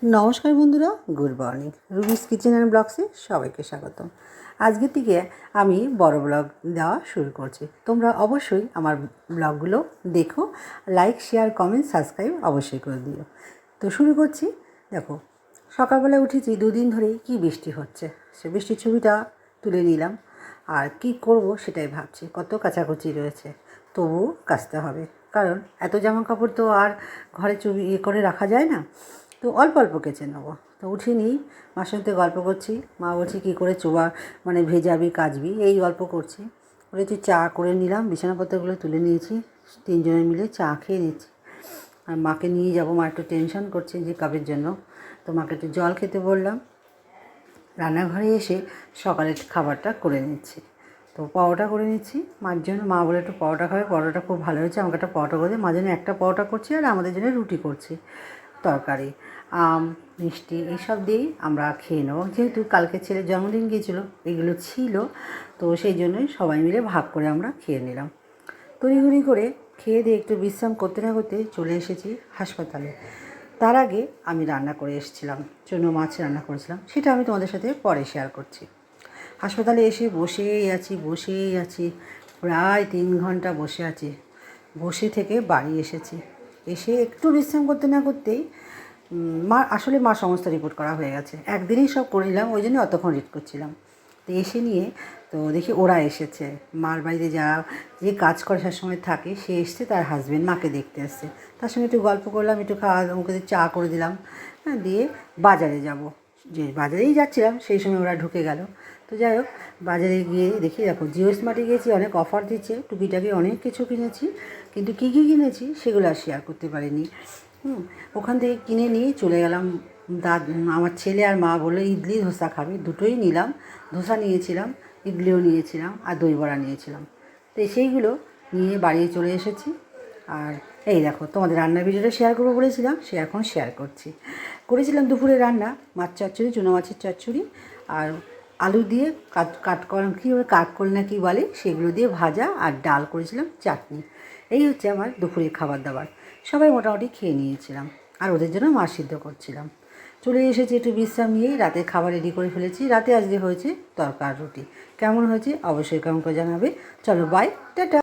নমস্কার বন্ধুরা, good morning. রুবিস kitchen and ব্লগসে সবাইকে স্বাগতম। আজকে থেকে আমি বড় ব্লগ দেওয়া শুরু করছি। তোমরা অবশ্যই আমার ব্লগগুলো দেখো, লাইক, শেয়ার, কমেন্ট, সাবস্ক্রাইব অবশ্যই করে দিও। তো শুরু করছি। দেখো, সকালবেলায় উঠেছি, দুদিন ধরেই কি বৃষ্টি হচ্ছে, সে বৃষ্টির ছবিটা তুলে নিলাম। আর কি করব সেটাই ভাবছি। কত কাচাকুচি রয়েছে, তবুও কাচতে হবে, কারণ এত জামা কাপড় তো আর ঘরে করে রাখা যায় না। তো অল্প অল্প কেচে নেবো। তো উঠিনি, মার সঙ্গে গল্প করছি। মা বলছে কী করে ভেজাবি কাচবি, এই গল্প করছি। বলেছি চা করে নিলাম, বিছানাপত্রগুলো তুলে নিয়েছি, তিনজনে মিলে চা খেয়ে নিচ্ছি। আর মাকে নিয়ে যাব, মা একটু টেনশন করছে যে কাপের জন্য। তো মাকে একটু জল খেতে বললাম। রান্নাঘরে এসে সকালের খাবারটা করে নিচ্ছি। তো পরোটা করে নিচ্ছি মার জন্য। মা বলে একটু পরোটা খাবে, পরোটা খুব ভালো হয়েছে, আমাকে একটা পরোটা করে দিয়ে। মার জন্য একটা পরোটা করছি আর আমাদের জন্য রুটি করছি। তরকারি, আম, মিষ্টি এইসব দিয়েই আমরা খেয়ে নেব। যেহেতু কালকে ছেলের জন্মদিন গিয়েছিলো, এগুলো ছিল, তো সেই জন্যই সবাই মিলে ভাগ করে আমরা খেয়ে নিলাম। তড়িঘড়ি করে খেয়ে দিয়ে একটু বিশ্রাম করতে না করতে চলে এসেছি হাসপাতালে। তার আগে আমি রান্না করে এসেছিলাম, চুনো মাছ রান্না করেছিলাম, সেটা আমি তোমাদের সাথে পরে শেয়ার করছি। হাসপাতালে এসে বসেই আছি, প্রায় 3 ঘন্টা বসে আছি। বসে থেকে বাড়ি এসেছি। এসে একটু বিশ্রাম করতে না করতেই মা সমস্ত রিপোর্ট করা হয়ে গেছে। একদিনেই সব করে নিলাম, ওই জন্য অতক্ষণ রিড করছিলাম। তো এসে নিয়ে তো দেখি ওরা এসেছে। মার বাড়িতে যে কাজ করে সবসময় থাকে, সে এসছে, তার হাজব্যান্ড মাকে দেখতে এসছে। তার সঙ্গে একটু গল্প করলাম, একটু ওকে চা করে দিলাম। হ্যাঁ, দিয়ে বাজারে যাব। যে বাজারেই যাচ্ছিলাম সেই সময় ওরা ঢুকে গেল। তো যাই হোক, বাজারে গিয়ে দেখি, দেখো জিও স্মার্টে গিয়েছি, অনেক অফার দিচ্ছে, টুকিটাকি অনেক কিছু কিনেছি। কিন্তু কী কী কিনেছি সেগুলো আর শেয়ার করতে পারিনি। ওখান থেকে কিনে নিয়ে চলে গেলাম। আমার ছেলে আর মা বললো ইডলি ধোসা খাবে, দুটোই নিলাম। ধোসা নিয়েছিলাম, ইডলিও নিয়েছিলাম, আর দই বড়া নিয়েছিলাম। তো সেইগুলো নিয়ে বাড়ি চলে এসেছি। আর এই দেখো, তোমাদের রান্নার ভিডিওটা শেয়ার করবো বলেছিলাম, সে এখন শেয়ার করছি। করেছিলাম দুপুরে রান্না, মাছ চচ্চড়ি, চুনো মাছের চচ্চড়ি, আর আলু দিয়ে কাঠকল না কি বলে, সেগুলো দিয়ে ভাজা, আর ডাল করেছিলাম, চাটনি। এই হচ্ছে আমার দুপুরের খাবার দাবার। সবাই মোটামুটি খেয়ে নিয়েছিলাম, আর ওদের জন্য মাছ সিদ্ধ করছিলাম। চলে এসেছি একটু বিশ্রাম নিয়েই। রাতে খাবার রেডি করে ফেলেছি। রাতে আজকে হয়েছে তরকার রুটি। কেমন হয়েছে অবশ্যই কেমন করে জানাবে। চলো বাই, টাটা।